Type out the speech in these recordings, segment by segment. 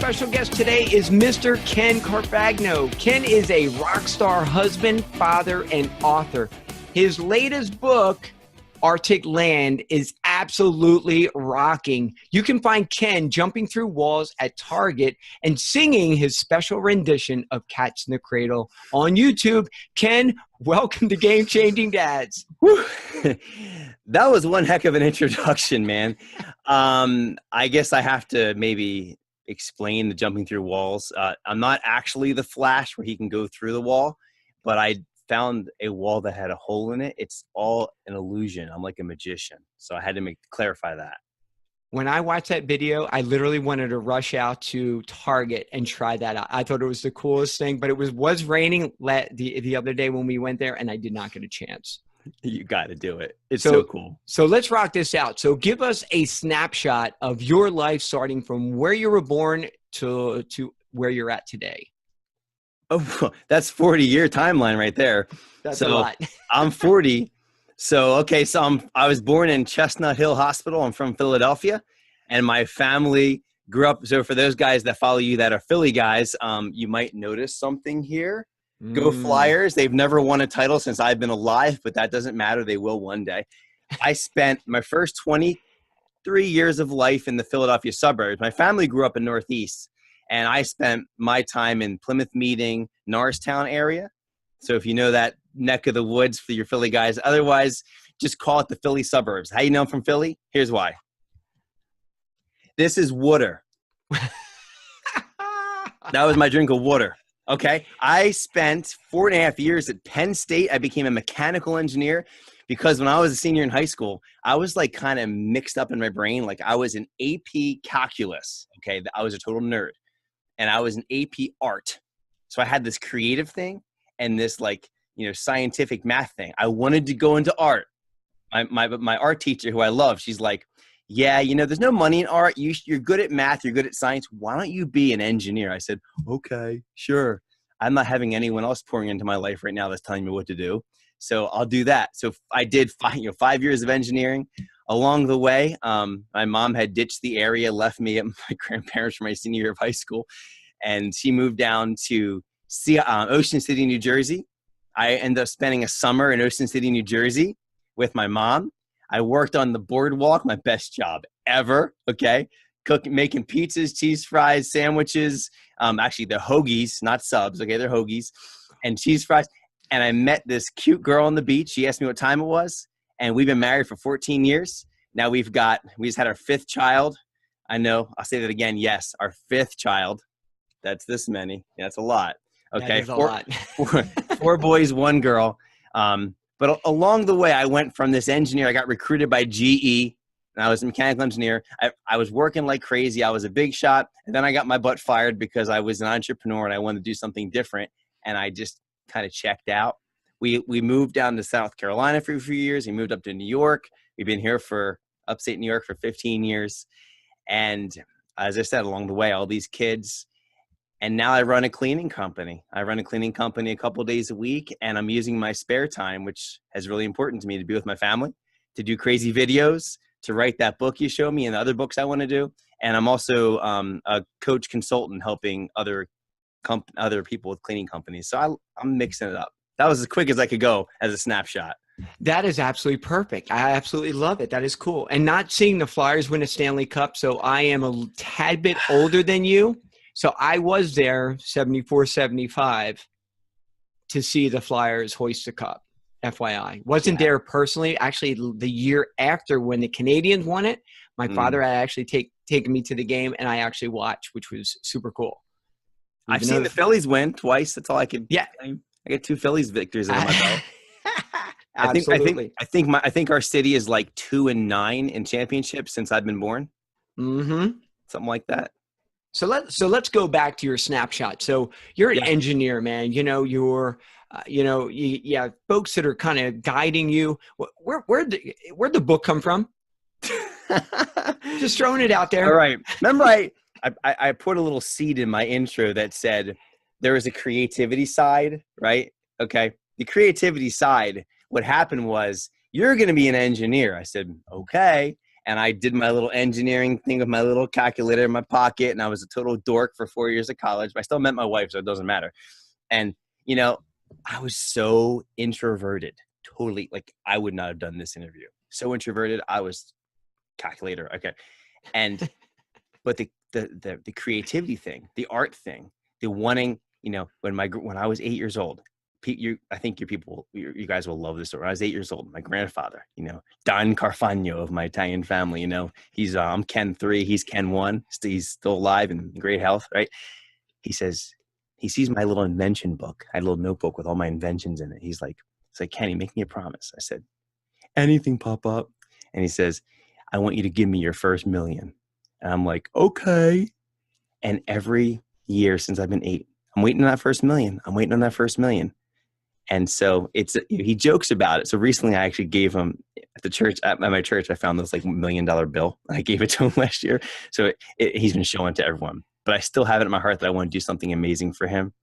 special guest today is Mr. Ken Carfagno. Ken is a rock star husband, father, and author. His latest book, Arctic Land, is absolutely rocking. You can find Ken jumping through walls at Target and singing his special rendition of Cats in the Cradle on YouTube. Ken, welcome to Game Changing Dads. That was one heck of an introduction, man. I guess I have to maybe explain the jumping through walls. I'm not actually the Flash where he can go through the wall, but I found a wall that had a hole in it. It's all an illusion. I'm like a magician. So I had to clarify that. When I watched that video, I literally wanted to rush out to Target and try that out. I thought it was the coolest thing, but it was raining the other day when we went there, and I did not get a chance. You got to do it. It's so cool. So let's rock this out. So give us a snapshot of your life starting from where you were born to where you're at today. Oh, that's 40-year timeline right there. That's a lot. I'm 40. So I was born in Chestnut Hill Hospital. I'm from Philadelphia, and my family grew up. So for those guys that follow you that are Philly guys, you might notice something here. Go Flyers. They've never won a title since I've been alive, but that doesn't matter. They will one day. I spent my first 23 years of life in the Philadelphia suburbs. My family grew up in Northeast, and I spent my time in Plymouth Meeting, Norristown area. So if you know that neck of the woods for your Philly guys, otherwise just call it the Philly suburbs. How you know I'm from Philly? Here's why. This is water. That was my drink of water. Okay. I spent 4.5 years at Penn State. I became a mechanical engineer because when I was a senior in high school, I was like kind of mixed up in my brain. Like I was in AP calculus. Okay. I was a total nerd, and I was in AP art. So I had this creative thing and this scientific math thing. I wanted to go into art. My art teacher, who I love, she's like, yeah, there's no money in art. You're good at math. You're good at science. Why don't you be an engineer? I said, okay, sure. I'm not having anyone else pouring into my life right now that's telling me what to do. So I'll do that. So I did 5 years of engineering. Along the way, my mom had ditched the area, left me at my grandparents for my senior year of high school, and she moved down to Ocean City, New Jersey. I ended up spending a summer in Ocean City, New Jersey with my mom. I worked on the boardwalk, my best job ever, okay? Making pizzas, cheese fries, sandwiches. Actually, they're hoagies, not subs, okay? They're hoagies and cheese fries. And I met this cute girl on the beach. She asked me what time it was, and we've been married for 14 years. Now we just had our 5th child. I know, I'll say that again. Yes, our 5th child. That's this many. Yeah, that's a lot. Okay, that is a lot. four boys, 1 girl. But along the way, I went from this engineer. I got recruited by GE, and I was a mechanical engineer. I was working like crazy. I was a big shot. And then I got my butt fired because I was an entrepreneur and I wanted to do something different. And I just kind of checked out. We moved down to South Carolina for a few years. We moved up to New York. We've been here for upstate New York for 15 years. And as I said, along the way, all these kids. And now I run a cleaning company. I run a cleaning company a couple of days a week, and I'm using my spare time, which is really important to me, to be with my family, to do crazy videos, to write that book you showed me and the other books I want to do. And I'm also a coach consultant helping other people with cleaning companies. So I'm mixing it up. That was as quick as I could go as a snapshot. That is absolutely perfect. I absolutely love it. That is cool. And not seeing the Flyers win a Stanley Cup, so I am a tad bit older than you. So I was there 74, 75 to see the Flyers hoist the cup, FYI. Wasn't there personally. Actually, the year after when the Canadians won it, my father had actually taken me to the game, and I actually watched, which was super cool. I've seen the Phillies win twice. That's all I could. Yeah. I got 2 Phillies victories under my belt. Absolutely. I think our city is like 2-9 in championships since I've been born. Mm-hmm. Something like that. So let's go back to your snapshot. So you're an engineer, man. You're folks that are kind of guiding you. Where'd the book come from? Just throwing it out there. All right. Remember, I put a little seed in my intro that said there was a creativity side, right? Okay. The creativity side, what happened was, you're going to be an engineer. I said, okay. and I did my little engineering thing with my little calculator in my pocket, and I was a total dork for 4 years of college, but I still met my wife, so it doesn't matter. And, you know, I was so introverted, totally. Like, I would not have done this interview. So introverted, I was calculator. Okay. And, but the creativity thing, the art thing, the wanting, you know, when I was 8 years old, I think you guys will love this story. When I was 8 years old, my grandfather, you know, Don Carfagno of my Italian family, you know, he's, I'm Ken 3, he's Ken 1. He's still alive and in great health, right? He says, he sees my little invention book. I had a little notebook with all my inventions in it. He's like, Kenny, make me a promise. I said, anything pop up. And he says, I want you to give me your first million. And I'm like, okay. And every year since I've been 8, I'm waiting on that first million. I'm waiting on that first million. And so he jokes about it. So recently I actually gave him at the church, at my church, I found this like $1 million bill. I gave it to him last year. So he's been showing it to everyone, but I still have it in my heart that I want to do something amazing for him.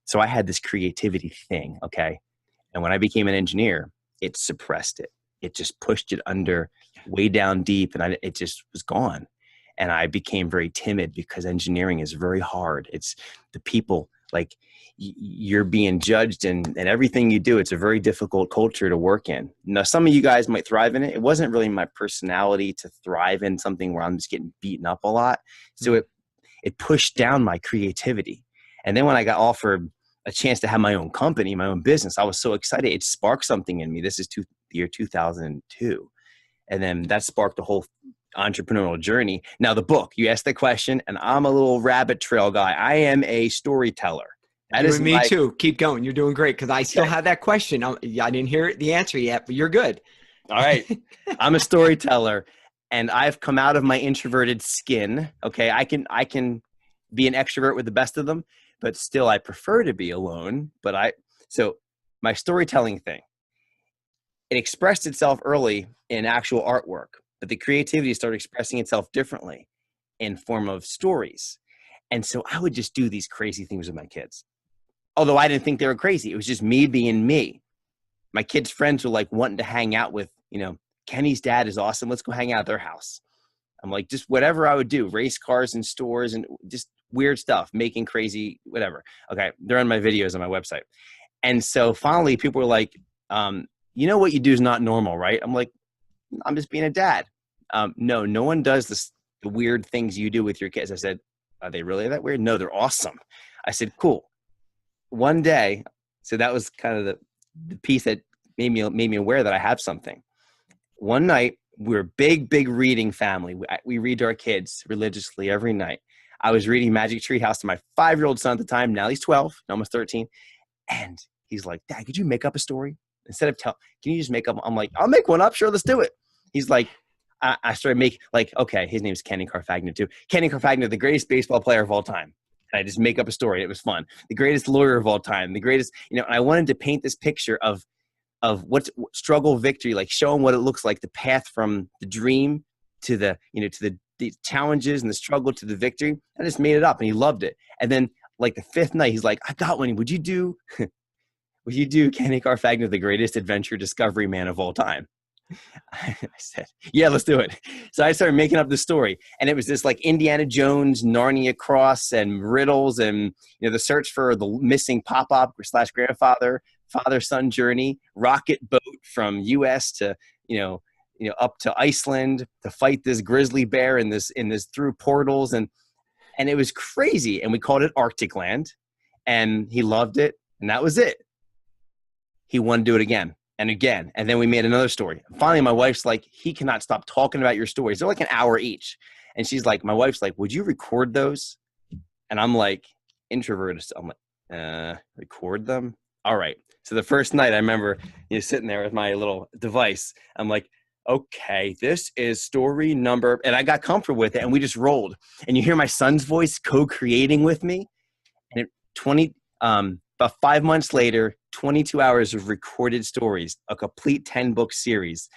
So I had this creativity thing. Okay. And when I became an engineer, it suppressed it. It just pushed it under way down deep, and it just was gone. And I became very timid because engineering is very hard. It's the people, like, you're being judged and everything you do. It's a very difficult culture to work in. Now, some of you guys might thrive in it. It wasn't really my personality to thrive in something where I'm just getting beaten up a lot. So it pushed down my creativity. And then when I got offered a chance to have my own company, my own business, I was so excited. It sparked something in me. This is the year 2002. And then that sparked the whole entrepreneurial journey. Now, the book, you asked the question, and I'm a little rabbit trail guy. I am a storyteller. That is me too. Keep going. You're doing great, because I still have that question. I didn't hear the answer yet, but you're good. All right. I'm a storyteller, and I've come out of my introverted skin. Okay. I can be an extrovert with the best of them, but still I prefer to be alone. So my storytelling thing, it expressed itself early in actual artwork, but the creativity started expressing itself differently in form of stories. And so I would just do these crazy things with my kids. Although I didn't think they were crazy. It was just me being me. My kids' friends were like wanting to hang out with, you know, Kenny's dad is awesome. Let's go hang out at their house. I'm like, just whatever I would do, race cars in stores and just weird stuff, making crazy, whatever. Okay. They're on my videos on my website. And so finally people were like, you know what you do is not normal, right? I'm like, I'm just being a dad. No one does the weird things you do with your kids. I said, are they really that weird? No, they're awesome. I said, cool. One day, so that was kind of the piece that made me aware that I have something. One night, we're a big reading family. We read to our kids religiously every night. I was reading Magic Tree House to my 5-year-old son at the time. Now he's 12, almost 13. And he's like, Dad, could you make up a story? Instead of can you just make up? I'm like, I'll make one up. Sure, let's do it. He's like, I started making, like, okay, his name's Kenny Carfagno too. Kenny Carfagno, the greatest baseball player of all time. And I just make up a story. It was fun. The greatest lawyer of all time. The greatest, you know, and I wanted to paint this picture of what's struggle, victory, like showing what it looks like, the path from the dream to the, you know, to the challenges and the struggle to the victory. I just made it up and he loved it. And then like the 5th night, he's like, I got one. Would you do Kenny Carfagno, the greatest adventure discovery man of all time? I said, yeah, let's do it. So I started making up the story, and it was this like Indiana Jones, Narnia cross, and riddles, and you know, the search for the missing pop-up / grandfather, father-son journey, rocket boat from U.S. to you know up to Iceland to fight this grizzly bear in this through portals, and it was crazy. And we called it Arctic Land, and he loved it, and that was it. He wanted to do it again. And again, and then we made another story. Finally, my wife's like, he cannot stop talking about your stories. They're like an hour each. And she's like, my wife's like, would you record those? And I'm like, introverted. I'm like, record them? All right. So the first night I remember sitting there with my little device. I'm like, okay, this is story number, and I got comfortable with it and we just rolled. And you hear my son's voice co-creating with me. And about 5 months later, 22 hours of recorded stories, a complete 10-book series.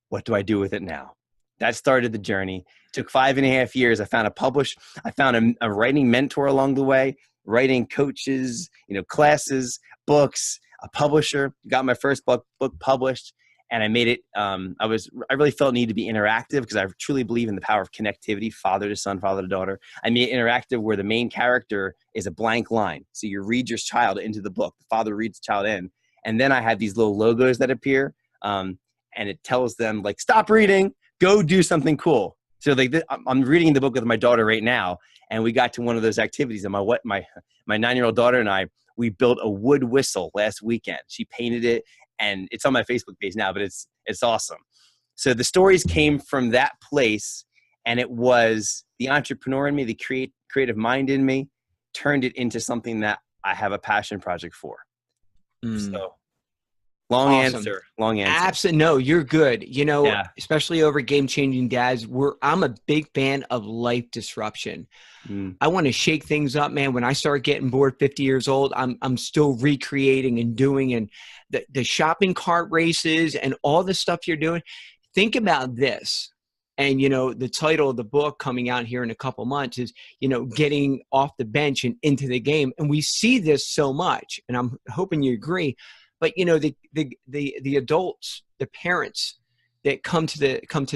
What do I do with it now? That started the journey. It took 5.5 years. I found a writing mentor along the way, writing coaches, classes, books, a publisher, got my first book published. And I made it, I really felt need to be interactive because I truly believe in the power of connectivity, father to son, father to daughter. I made it interactive where the main character is a blank line. So you read your child into the book. The father reads the child in. And then I had these little logos that appear. And it tells them like, stop reading, go do something cool. So like I'm reading the book with my daughter right now. And we got to one of those activities. And my 9-year-old daughter and I, we built a wood whistle last weekend. She painted it. And it's on my Facebook page now, but it's awesome. So the stories came from that place, and it was the entrepreneur in me, the creative mind in me, turned it into something that I have a passion project for. So long answer. Absolutely. No, you're good. You know, especially over Game Changing Dads, I'm a big fan of life disruption. I want to shake things up, man. When I start getting bored 50 years old, I'm still recreating and doing, and the shopping cart races and all the stuff you're doing. Think about this. And, you know, the title of the book coming out here in a couple months is, you know, getting off the bench and into the game. And we see this so much, and I'm hoping you agree. But, you know, the adults, the parents that come to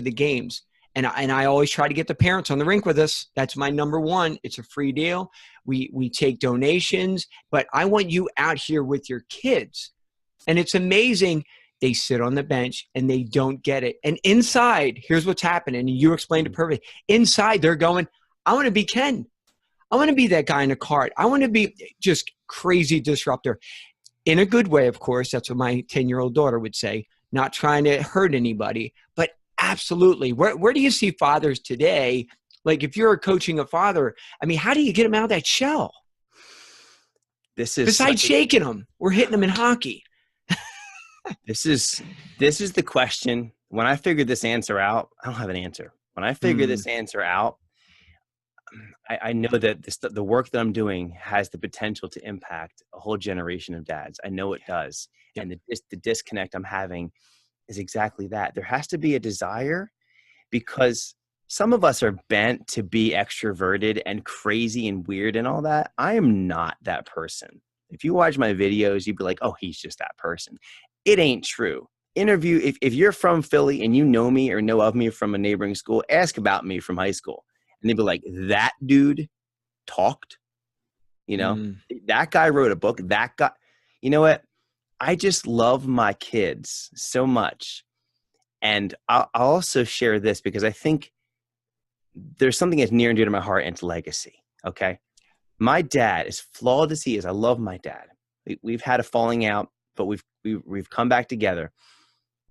the games, and I always try to get the parents on the rink with us. That's my number one. It's a free deal. We take donations, but I want you out here with your kids. And it's amazing. They sit on the bench and they don't get it. And inside, here's what's happening. And you explained it perfectly. Inside, they're going, I want to be Ken. I want to be that guy in a cart. I want to be just crazy disruptor. In a good way, of course. That's what my 10-year-old daughter would say. Not trying to hurt anybody, but absolutely. Where do you see fathers today? Like if you're coaching a father, I mean, how do you get them out of that shell? Besides shaking them or hitting them in hockey. This is the question. When I figured this answer out, I don't have an answer. When I figure this answer out, I know that the work that I'm doing has the potential to impact a whole generation of dads. I know it does. Yep. And the disconnect I'm having is exactly that. There has to be a desire, because some of us are bent to be extroverted and crazy and weird and all that. I am not that person. If you watch my videos, you'd be like, oh, he's just that person. It ain't true. If you're from Philly and you know me or know of me from a neighboring school, ask about me from high school. And they'd be like, that dude talked, you know, that guy wrote a book, that guy, you know what? I just love my kids so much. And I'll also share this because I think there's something that's near and dear to my heart, and it's legacy. Okay. My dad, as flawed as he is, I love my dad. We've had a falling out, but we've come back together.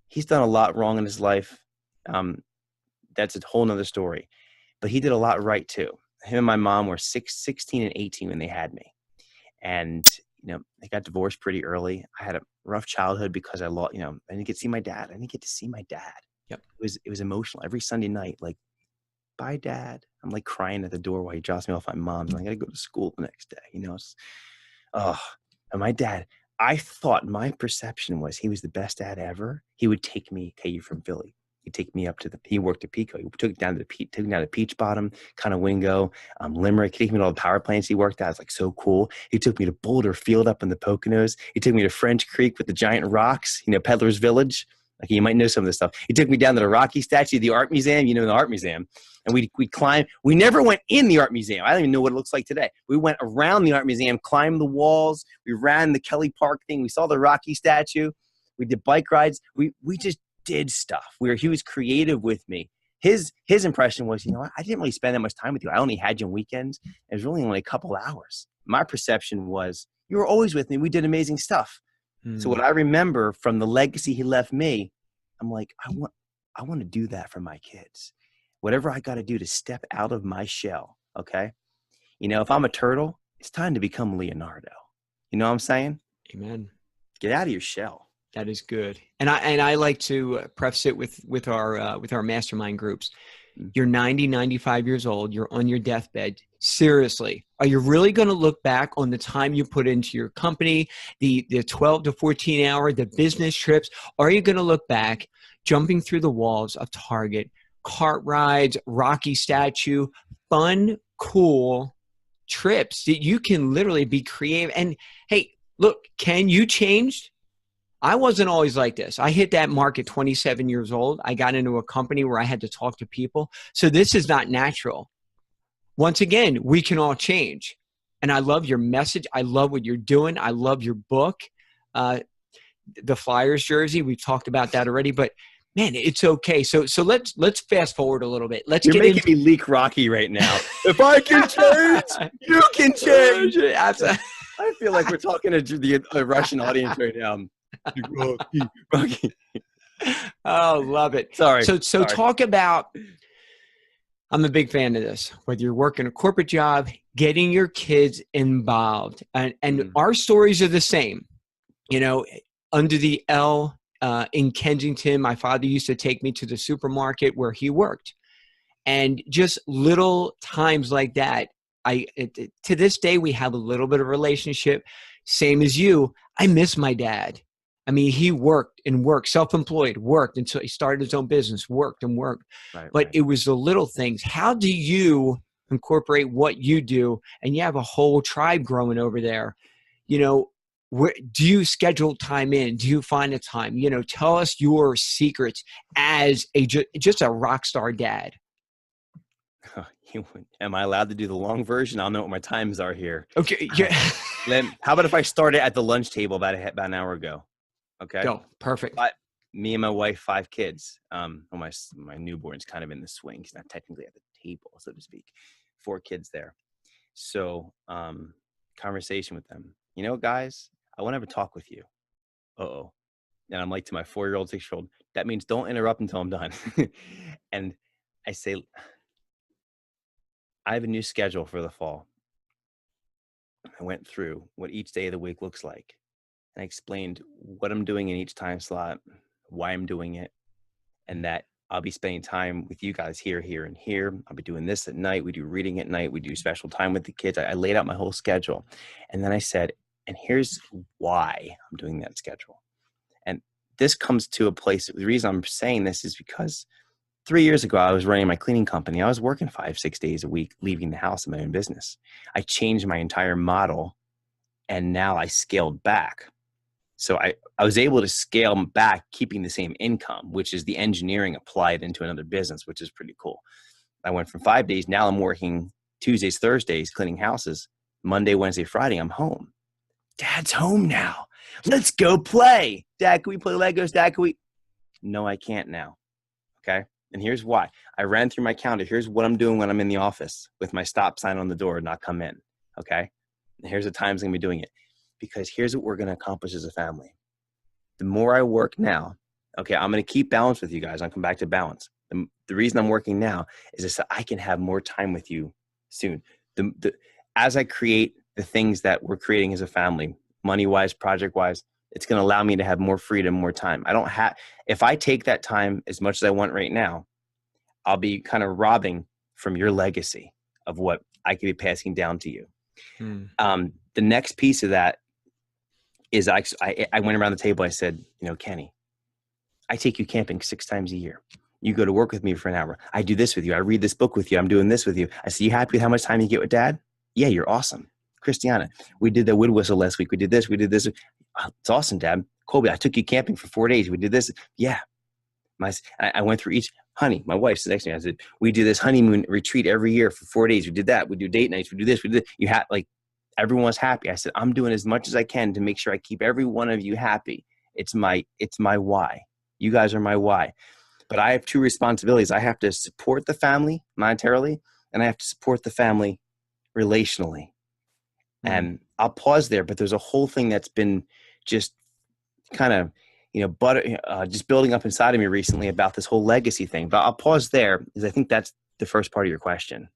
He's done a lot wrong in his life. That's a whole nother story, but he did a lot right too. Him and my mom were 16 and 18 when they had me. And, you know, they got divorced pretty early. I had a rough childhood because I didn't get to see my dad. I didn't get to see my dad. Yep. It was emotional every Sunday night. Like, bye, Dad. I'm like crying at the door while he drops me off at my mom's. I got to go to school the next day. You know, and my dad, I thought my perception was he was the best dad ever. He would take me, you're from Philly. He'd take me up he worked at Pico. He took me down to Peach Bottom, kind of Wingo, Limerick. He'd take me to all the power plants he worked at. It's like so cool. He took me to Boulder Field up in the Poconos. He took me to French Creek with the giant rocks, you know, Peddler's Village. Like, you might know some of this stuff. He took me down to the Rocky statue, the art museum, the art museum. And we climbed. We never went in the art museum. I don't even know what it looks like today. We went around the art museum, climbed the walls. We ran the Kelly Park thing. We saw the Rocky statue. We did bike rides. We just did stuff. He was creative with me. His impression was, I didn't really spend that much time with you. I only had you on weekends. It was really only a couple hours. My perception was, you were always with me. We did amazing stuff. So what I remember from the legacy he left me, I'm like, I want to do that for my kids. Whatever I got to do to step out of my shell. Okay. If I'm a turtle, it's time to become Leonardo. You know what I'm saying? Amen. Get out of your shell. That is good. And I like to preface it with our mastermind groups. You're 90, 95 years old. You're on your deathbed. Seriously, are you really going to look back on the time you put into your company, the 12 to 14 hour, the business trips? Or are you going to look back jumping through the walls of Target, cart rides, Rocky statue, fun, cool trips that you can literally be creative? And hey, look, Ken, you changed. I wasn't always like this. I hit that mark at 27 years old. I got into a company where I had to talk to people. So this is not natural. Once again, we can all change. And I love your message. I love what you're doing. I love your book. The Flyers jersey, we've talked about that already, but man, it's okay. So let's fast forward a little bit. You're making me leak Rocky right now. If I can change, you can change. I feel like we're talking to the Russian audience right now. Rocky. Oh, love it. Sorry. So talk about, I'm a big fan of this, whether you're working a corporate job, getting your kids involved. And our stories are the same. You know, under the L in Kensington, my father used to take me to the supermarket where he worked. And just little times like that, to this day, we have a little bit of relationship. Same as you, I miss my dad. I mean, he worked and worked, self-employed, worked until he started his own business, worked and worked. But it was the little things. How do you incorporate what you do? And you have a whole tribe growing over there. You know, do you schedule time in? Do you find a time? You know, tell us your secrets as just a rock star dad. Am I allowed to do the long version? I'll know what my times are here. Okay. Yeah. How about if I started at the lunch table about an hour ago? Okay. Go. Perfect. Me and my wife, 5 kids. My newborn's kind of in the swing. He's not technically at the table, so to speak. 4 kids there. So, conversation with them. You know, guys, I want to have a talk with you. Uh-oh. And I'm like to my 4-year-old, 6-year-old, that means don't interrupt until I'm done. And I say, I have a new schedule for the fall. I went through what each day of the week looks like. And I explained what I'm doing in each time slot, why I'm doing it, and that I'll be spending time with you guys here, here, and here. I'll be doing this at night. We do reading at night. We do special time with the kids. I laid out my whole schedule. And then I said, and here's why I'm doing that schedule. And this comes to a place, the reason I'm saying this is because 3 years ago, I was running my cleaning company. I was working 5-6 days a week, leaving the house in my own business. I changed my entire model, and now I scaled back. So I was able to scale back, keeping the same income, which is the engineering applied into another business, which is pretty cool. I went from 5 days. Now I'm working Tuesdays, Thursdays, cleaning houses. Monday, Wednesday, Friday, I'm home. Dad's home now. Let's go play. Dad, can we play Legos? Dad, can we? No, I can't now. Okay. And here's why. I ran through my calendar. Here's what I'm doing when I'm in the office with my stop sign on the door, not come in. Okay. And here's the times I'm going to be doing it. Because here's what we're going to accomplish as a family. The more I work now, okay, I'm going to keep balance with you guys. I'll come back to balance. The reason I'm working now is so I can have more time with you soon. As I create the things that we're creating as a family, money-wise, project-wise, it's going to allow me to have more freedom, more time. If I take that time as much as I want right now, I'll be kind of robbing from your legacy of what I could be passing down to you. The next piece of that is I went around the table. I said, you know, Kenny, I take you camping 6 times a year. You go to work with me for an hour. I do this with you. I read this book with you. I'm doing this with you. I said, you happy with how much time you get with Dad? Yeah, you're awesome. Christiana, we did the wood whistle last week. We did this. We did this. Oh, it's awesome, Dad. Colby, I took you camping for 4 days. We did this. Yeah. I went through each. Honey, my wife's next to me. I said, we do this honeymoon retreat every year for 4 days. We did that. We do date nights. We do this. We do that. You have everyone was happy. I said, I'm doing as much as I can to make sure I keep every one of you happy. It's my why. You guys are my why. But I have 2 responsibilities. I have to support the family monetarily, and I have to support the family relationally. And I'll pause there, but there's a whole thing that's been just kind of, just building up inside of me recently about this whole legacy thing. But I'll pause there because I think that's the first part of your question.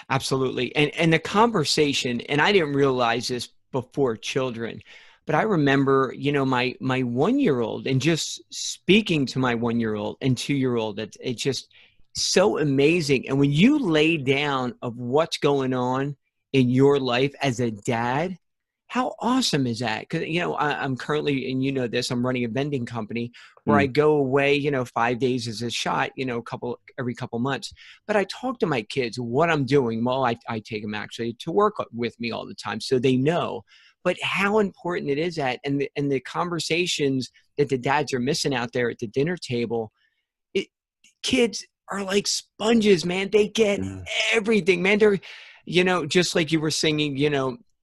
Absolutely. And the conversation, and I didn't realize this before children, but I remember, my 1-year-old and just speaking to my 1-year-old and 2-year-old, it's just so amazing. And when you lay down of what's going on in your life as a dad, how awesome is that? Because, I'm currently, and this, I'm running a vending company where I go away, 5 days as a shot, every couple months. But I talk to my kids what I'm doing. Well, I take them actually to work with me all the time, so they know. but how important it is that, and the conversations that the dads are missing out there at the dinner table. Kids are like sponges, man. They get everything, man. They're, just like you were singing,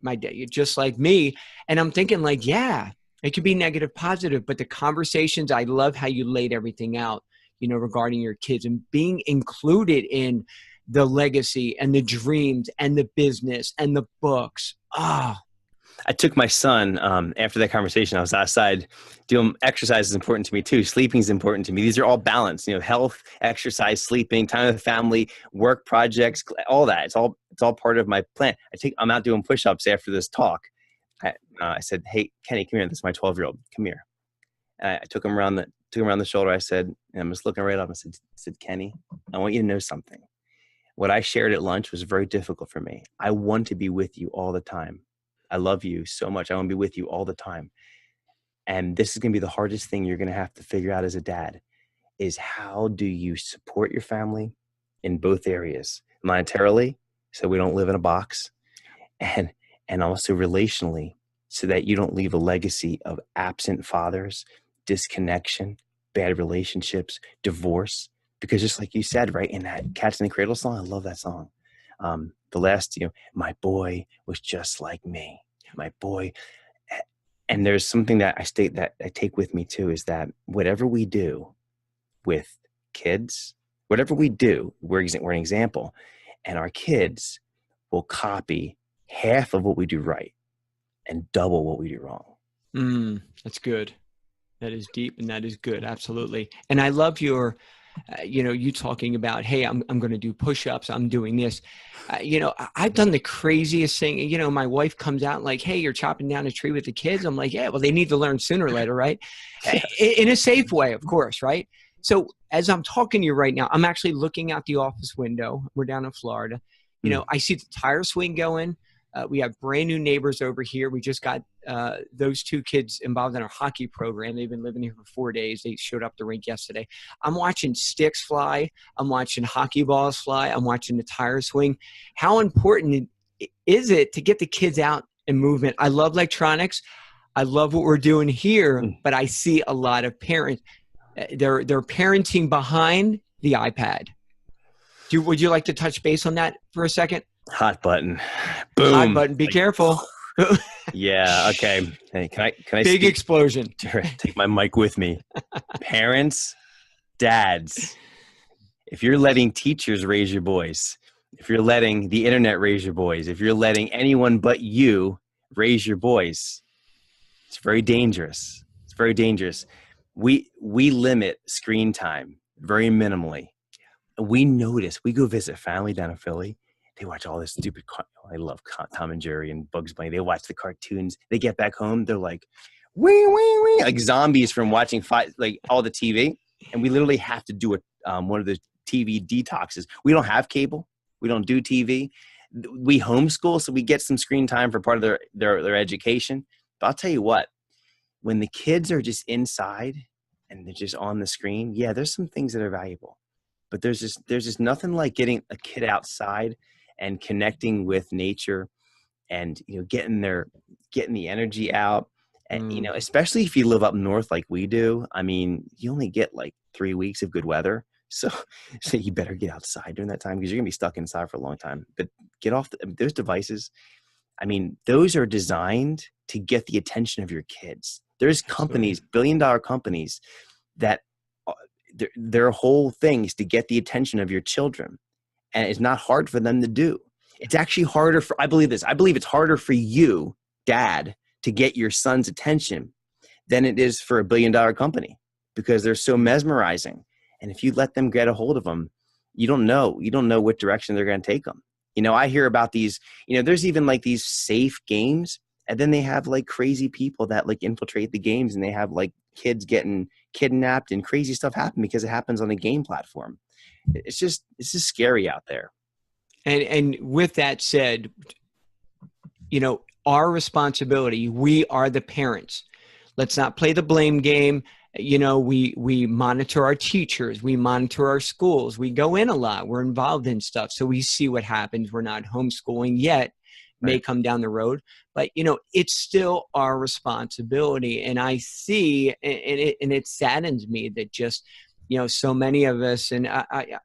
my dad, you're just like me. And I'm thinking like, yeah, it could be negative, positive, but the conversations, I love how you laid everything out, regarding your kids and being included in the legacy and the dreams and the business and the books. I took my son, after that conversation, I was outside doing exercise is important to me too. Sleeping is important to me. These are all balanced, health, exercise, sleeping, time with the family, work projects, all that. It's all part of my plan. I'm out doing push-ups after this talk. I said, "Hey, Kenny, come here. This is my 12-year-old. Come here." And I took him around the shoulder. I said, and I'm just looking right up. I said, "Kenny, I want you to know something. What I shared at lunch was very difficult for me. I want to be with you all the time. I love you so much. I want to be with you all the time. And this is going to be the hardest thing you're going to have to figure out as a dad is how do you support your family in both areas, monetarily, so we don't live in a box, and also relationally, so that you don't leave a legacy of absent fathers, disconnection, bad relationships, divorce. Because just like you said, right, in that Cats in the Cradle song, I love that song. The last, my boy was just like me, my boy. And there's something that I take with me too, is that whatever we do with kids, whatever we do, we're an example, and our kids will copy half of what we do right and double what we do wrong. That's good. That is deep and that is good. Absolutely. And I love your, you talking about, hey, I'm going to do push-ups. I'm doing this. I've done the craziest thing. My wife comes out like, hey, you're chopping down a tree with the kids. I'm like, yeah, well, they need to learn sooner or later, right? In a safe way, of course, right? So as I'm talking to you right now, I'm actually looking out the office window. We're down in Florida. I see the tire swing going. We have brand new neighbors over here. We just got those two kids involved in our hockey program. They've been living here for 4 days. They showed up the rink yesterday. I'm watching sticks fly. I'm watching hockey balls fly. I'm watching the tire swing. How important is it to get the kids out in movement? I love electronics. I love what we're doing here, but I see a lot of parents. They're parenting behind the iPad. Would you like to touch base on that for a second? Hot button. Boom. Hot button. Be careful. Yeah. Okay. Hey, can I Big explosion. Take my mic with me. Parents, dads, if you're letting teachers raise your boys, if you're letting the internet raise your boys, if you're letting anyone but you raise your boys, it's very dangerous. It's very dangerous. We limit screen time very minimally. We notice, we go visit family down in Philly. They watch all this stupid, I love Tom and Jerry and Bugs Bunny. They watch the cartoons. They get back home. They're like, wee, wee, wee, like zombies from watching all the TV. And we literally have to do one of the TV detoxes. We don't have cable. We don't do TV. We homeschool, so we get some screen time for part of their education. But I'll tell you what, when the kids are just inside and they're just on the screen, yeah, there's some things that are valuable. But there's just nothing like getting a kid outside and connecting with nature, and getting the energy out, and especially if you live up north like we do. I mean, you only get like 3 weeks of good weather, so you better get outside during that time, because you're gonna be stuck inside for a long time. But get off those devices. I mean, those are designed to get the attention of your kids. There's companies, billion-dollar companies, that their whole thing is to get the attention of your children. And it's not hard for them to do. It's actually harder I believe it's harder for you, dad, to get your son's attention than it is for a billion-dollar company, because they're so mesmerizing. And if you let them get a hold of them, you don't know what direction they're going to take them. I hear about these, there's even like these safe games, and then they have like crazy people that like infiltrate the games, and they have like kids getting kidnapped and crazy stuff happen because it happens on a game platform. It's just scary out there. And with that said, our responsibility, we are the parents. Let's not play the blame game. We monitor our teachers. We monitor our schools. We go in a lot. We're involved in stuff. So we see what happens. We're not homeschooling yet. may come down the road, but it's still our responsibility. And I see, and it saddens me that just, so many of us, and I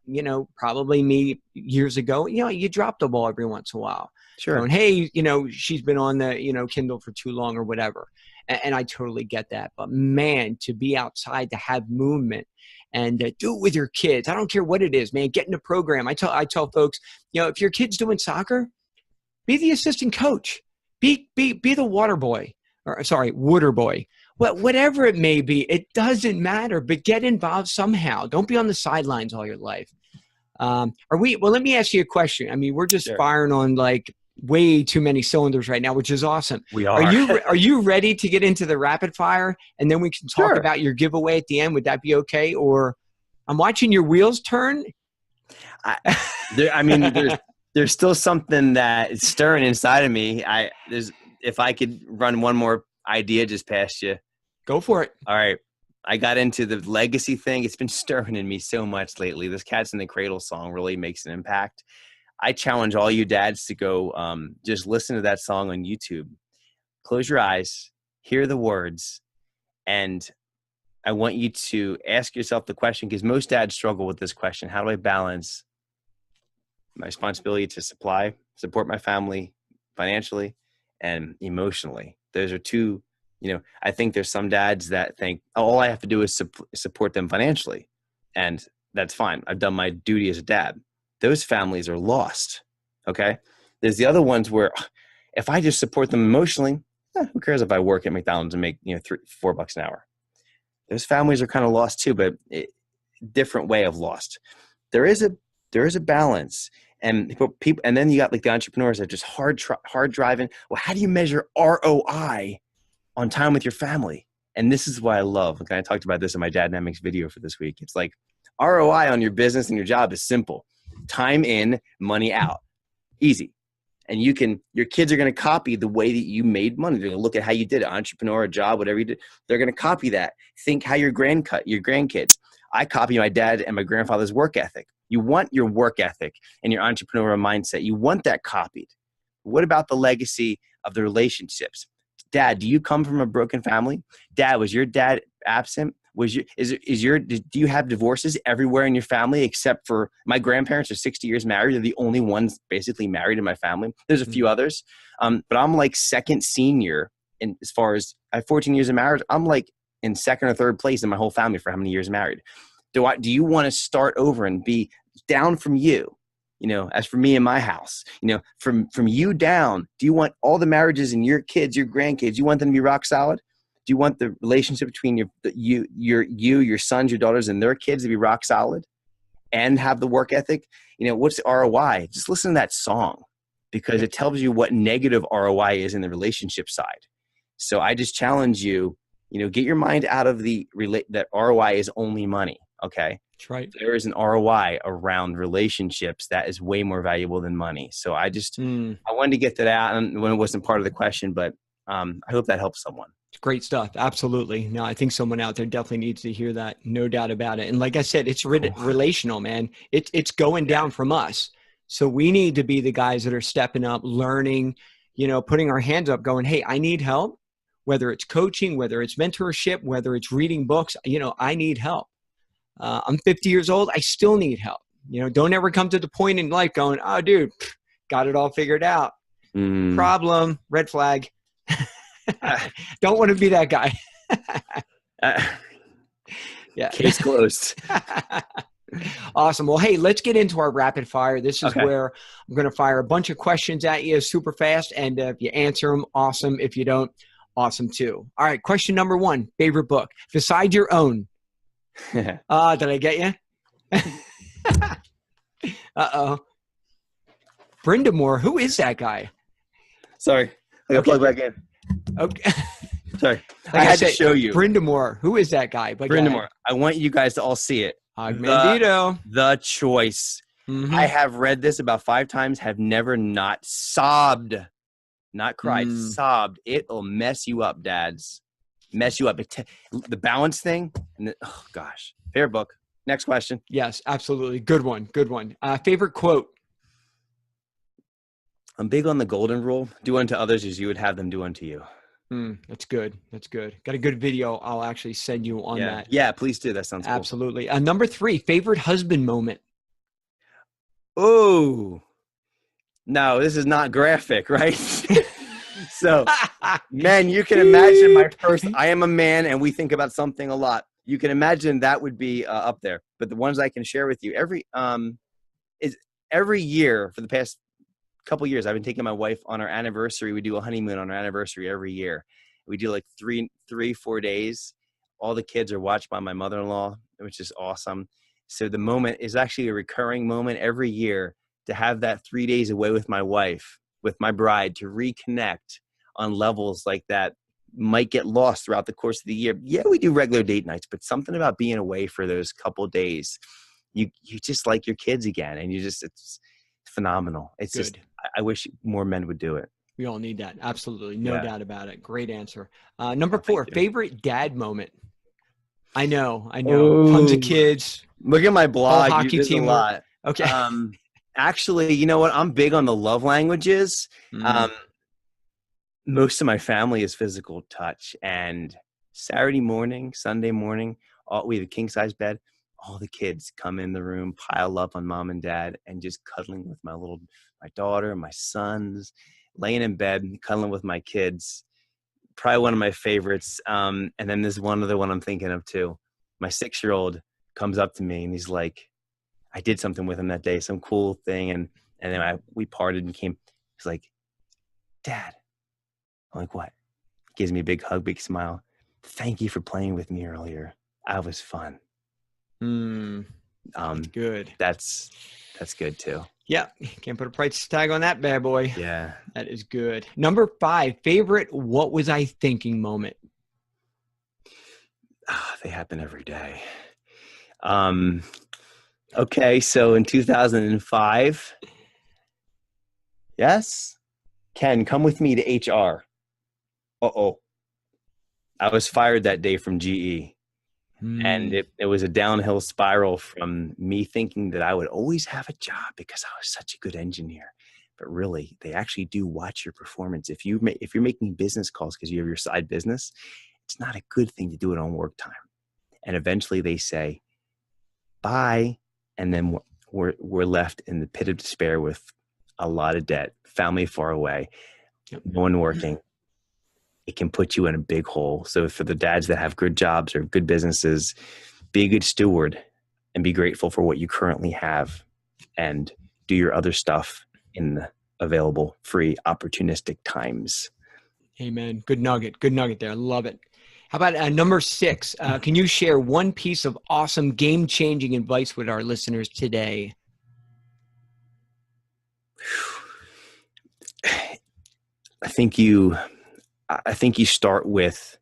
probably me years ago, you drop the ball every once in a while. Sure. Going, hey, she's been on the, Kindle for too long or whatever. And I totally get that. But man, to be outside, to have movement and do it with your kids. I don't care what it is, man. Get in a program. I tell folks, if your kid's doing soccer, be the assistant coach. Be the water boy. Water boy. Whatever it may be, it doesn't matter. But get involved somehow. Don't be on the sidelines all your life. Well, let me ask you a question. I mean, we're just firing on like way too many cylinders right now, which is awesome. We are. Are you ready to get into the rapid fire, and then we can talk about your giveaway at the end? Would that be okay? Or I'm watching your wheels turn. There's still something that is stirring inside of me. If I could run one more idea just past you. Go for it. All right. I got into the legacy thing. It's been stirring in me so much lately. This Cats in the Cradle song really makes an impact. I challenge all you dads to go just listen to that song on YouTube. Close your eyes, hear the words, and I want you to ask yourself the question, because most dads struggle with this question. How do I balance my responsibility to support my family financially and emotionally? Those are two, I think there's some dads that think, all I have to do is support them financially. And that's fine. I've done my duty as a dad. Those families are lost. Okay. There's the other ones where if I just support them emotionally, who cares if I work at McDonald's and make, $4 an hour? Those families are kind of lost too, but different way of lost. There is a balance, and people, and then you got like the entrepreneurs that are just hard driving. Well, how do you measure ROI on time with your family? And this is why I love, I talked about this in my Dynamics video for this week. It's like ROI on your business and your job is simple. Time in, money out. Easy. And your kids are going to copy the way that you made money. They're going to look at how you did it, entrepreneur, a job, whatever you did. They're going to copy that. Think how your grandkids. I copy my dad and my grandfather's work ethic. You want your work ethic and your entrepreneurial mindset. You want that copied. What about the legacy of the relationships? Dad, do you come from a broken family? Dad, was your dad absent? Do you have divorces everywhere in your family except for my grandparents are 60 years married? They're the only ones basically married in my family. There's a few others. But I'm like second senior in as far as I have 14 years of marriage. I'm like in second or third place in my whole family for how many years married. Do you want to start over and be down from you? As for me in my house, from you down, do you want all the marriages and your kids, your grandkids, you want them to be rock solid? Do you want the relationship between your sons, your daughters, and their kids to be rock solid and have the work ethic? What's the ROI? Just listen to that song, because it tells you what negative ROI is in the relationship side. So I just challenge you, get your mind out of that ROI is only money. Okay. That's right. There is an ROI around relationships that is way more valuable than money. So I wanted to get to that when it wasn't part of the question, but I hope that helps someone. Great stuff. Absolutely. No, I think someone out there definitely needs to hear that. No doubt about it. And like I said, it's relational, man. It's going down from us. So we need to be the guys that are stepping up, learning, putting our hands up, going, hey, I need help, whether it's coaching, whether it's mentorship, whether it's reading books, I need help. I'm 50 years old. I still need help. Don't ever come to the point in life going, oh, dude, got it all figured out. Problem, red flag. Don't want to be that guy. Yeah. Case closed. Awesome. Well, hey, let's get into our rapid fire. This is where I'm going to fire a bunch of questions at you super fast. And if you answer them, awesome. If you don't, awesome too. All right. Question number 1, favorite book besides your own. Did I get you? Uh-oh. Brenda Moore. Who is that guy? Sorry. I got to plug back in. Okay. Sorry. I had to show you. Brenda Moore. Who is that guy? Brenda Moore. I want you guys to all see it. The Choice. Mm-hmm. I have read this about 5 times, have never not sobbed. Not cried, sobbed. It'll mess you up, dads. Mess you up. The balance thing. Oh, gosh. Favorite book. Next question. Yes, absolutely. Good one. Good one. Favorite quote? I'm big on the golden rule. Do unto others as you would have them do unto you. That's good. That's good. Got a good video. I'll actually send you on that. Yeah, please do. That sounds cool. Absolutely. Number 3, favorite husband moment. Oh, no, this is not graphic, right? So, man, you can imagine my first, I am a man and we think about something a lot. You can imagine that would be up there. But the ones I can share with you, every year for the past couple years, I've been taking my wife on our anniversary. We do a honeymoon on our anniversary every year. We do like 4 days. All the kids are watched by my mother-in-law, which is awesome. So the moment is actually a recurring moment every year to have that 3 days away with my wife, with my bride, to reconnect on levels like that might get lost throughout the course of the year. Yeah, we do regular date nights, but something about being away for those couple days, you just like your kids again, and it's phenomenal. It's good. Just, I wish more men would do it. We all need that. Absolutely. No doubt about it. Great answer. Number 4, favorite dad moment. I know. Ooh. Tons of kids. Look at my blog. Hockey team. A lot. Okay. Actually, you know what? I'm big on the love languages. Most of my family is physical touch, and Saturday morning, Sunday morning, we have a king size bed. All the kids come in the room, pile up on mom and dad, and just cuddling with my daughter, my sons, laying in bed, cuddling with my kids. Probably one of my favorites. And then there's one other one I'm thinking of too. My 6-year-old comes up to me and he's like, I did something with him that day, some cool thing. And then we parted and came. He's like, Dad. I'm like, what? He gives me a big hug, big smile. Thank you for playing with me earlier. I was fun. Good. That's good too. Yeah. Can't put a price tag on that bad boy. Yeah. That is good. Number 5, favorite what was I thinking moment. They happen every day. Okay. So in 2005, yes, Ken, come with me to HR. I was fired that day from GE. And it was a downhill spiral from me thinking that I would always have a job because I was such a good engineer. But really, they actually do watch your performance. If you're making business calls because you have your side business, it's not a good thing to do it on work time. And eventually they say, bye. And then we're left in the pit of despair with a lot of debt, family far away, no one working. It can put you in a big hole. So for the dads that have good jobs or good businesses, be a good steward and be grateful for what you currently have and do your other stuff in the available, free, opportunistic times. Amen. Good nugget. Good nugget there. I love it. How about number 6? Can you share one piece of awesome game-changing advice with our listeners today? I think you start with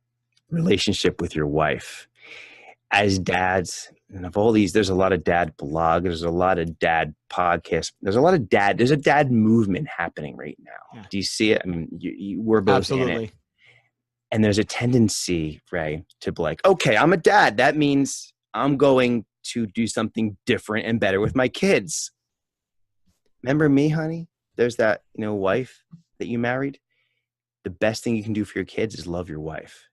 relationship with your wife. As dads, and of all these, there's a lot of dad blogs, there's a lot of dad podcasts, there's a dad movement happening right now. Yeah. Do you see it? I mean, we're both absolutely in it. And there's a tendency, Ray, to be like, okay, I'm a dad. That means I'm going to do something different and better with my kids. Remember me, honey? There's that, wife that you married. The best thing you can do for your kids is love your wife.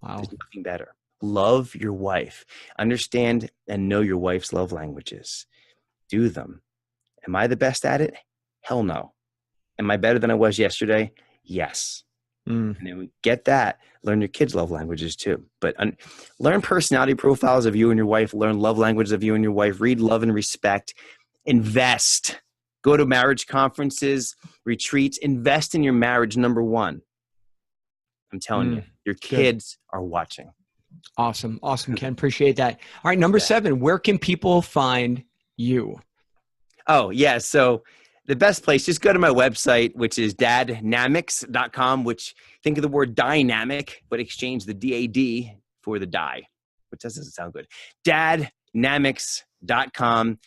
Wow. There's nothing better. Love your wife. Understand and know your wife's love languages. Do them. Am I the best at it? Hell no. Am I better than I was yesterday? Yes. And then we get that. Learn your kids' love languages too. But learn personality profiles of you and your wife. Learn love languages of you and your wife. Read Love and Respect. Invest. Go to marriage conferences, retreats. Invest in your marriage, number 1. I'm telling you, your kids are watching. Awesome. Awesome, Ken. Appreciate that. All right, number 7, where can people find you? Oh, yeah. So the best place, just go to my website, which is dadnamics.com, which think of the word dynamic, but exchange the DAD for the die, which doesn't sound good. Dadnamics.com.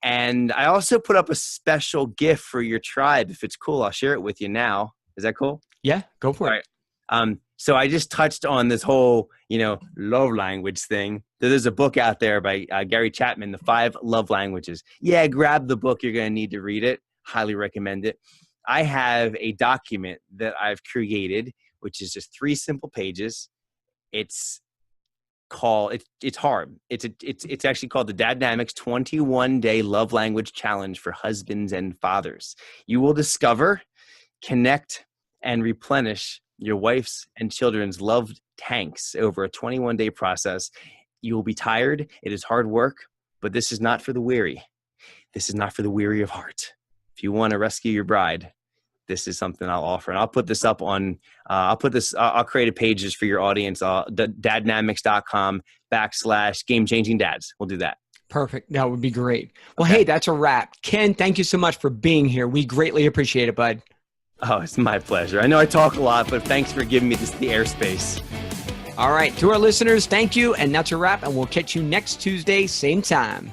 And I also put up a special gift for your tribe. If it's cool, I'll share it with you now. Is that cool? Yeah, go for it. All right. So I just touched on this whole, love language thing. There's a book out there by Gary Chapman, The 5 Love Languages. Yeah, grab the book. You're going to need to read it. Highly recommend it. I have a document that I've created, which is just 3 simple pages. It's called, it's hard. It's actually called the Dadnamics 21-Day Love Language Challenge for Husbands and Fathers. You will discover, connect, and replenish your wife's and children's love tanks over a 21-day process. You will be tired. It is hard work, but this is not for the weary. This is not for the weary of heart. If you want to rescue your bride, this is something I'll offer. And I'll put this up on, I'll create a pages for your audience, dadnamics.com/game changing dads. We'll do that. Perfect. That would be great. Well, Okay. hey, that's a wrap. Ken, thank you so much for being here. We greatly appreciate it, bud. Oh, it's my pleasure. I know I talk a lot, but thanks for giving me the airspace. All right. To our listeners, thank you. And that's a wrap. And we'll catch you next Tuesday, same time.